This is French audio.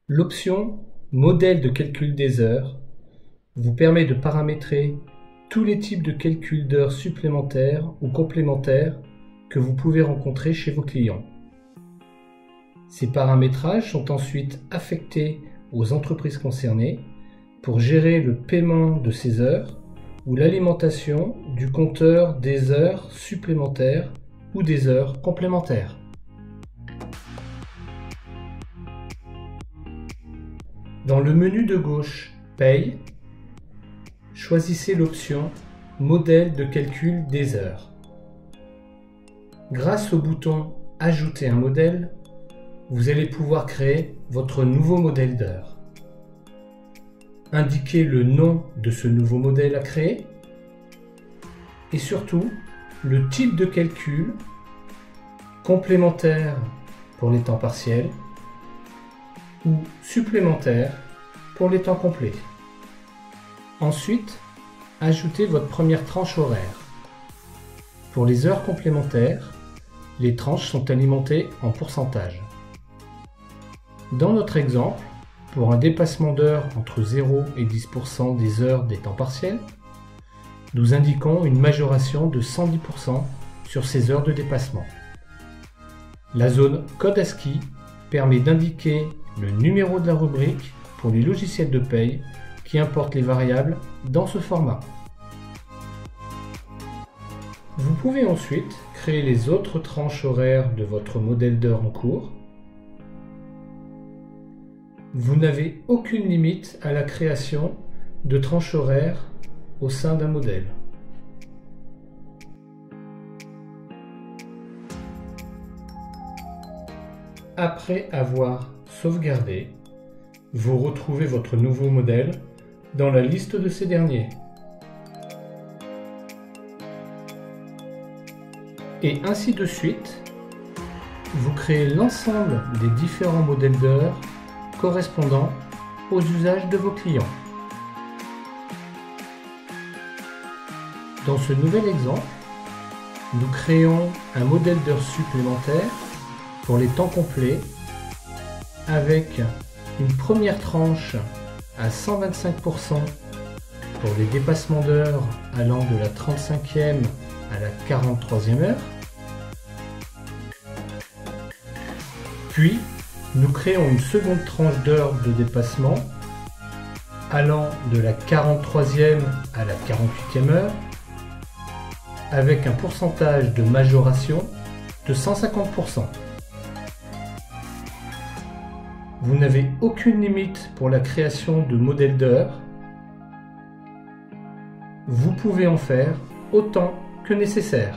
L'option Modèle de calcul des heures vous permet de paramétrer tous les types de calcul d'heures supplémentaires ou complémentaires que vous pouvez rencontrer chez vos clients. Ces paramétrages sont ensuite affectés aux entreprises concernées pour gérer le paiement de ces heures ou l'alimentation du compteur des heures supplémentaires ou des heures complémentaires. Dans le menu de gauche Paye, choisissez l'option Modèle de calcul des heures. Grâce au bouton Ajouter un modèle, vous allez pouvoir créer votre nouveau modèle d'heure. Indiquez le nom de ce nouveau modèle à créer et surtout le type de calcul complémentaire pour les temps partiels ou supplémentaire pour les temps complets. Ensuite, ajoutez votre première tranche horaire. Pour les heures complémentaires, les tranches sont alimentées en pourcentage. Dans notre exemple, pour un dépassement d'heures entre 0 et 10% des heures des temps partiels, nous indiquons une majoration de 110% sur ces heures de dépassement. La zone code ASCII permet d'indiquer le numéro de la rubrique pour les logiciels de paye qui importent les variables dans ce format. Vous pouvez ensuite créer les autres tranches horaires de votre modèle d'heure en cours. Vous n'avez aucune limite à la création de tranches horaires au sein d'un modèle. Après avoir sauvegardé, vous retrouvez votre nouveau modèle dans la liste de ces derniers. Et ainsi de suite, vous créez l'ensemble des différents modèles d'heures correspondant aux usages de vos clients. Dans ce nouvel exemple, nous créons un modèle d'heures supplémentaire pour les temps complets avec une première tranche à 125% pour les dépassements d'heures allant de la 35e à la 43e heure. Puis, nous créons une seconde tranche d'heures de dépassement allant de la 43e à la 48e heure avec un pourcentage de majoration de 150%. Vous n'avez aucune limite pour la création de modèles d'heures. Vous pouvez en faire autant que nécessaire.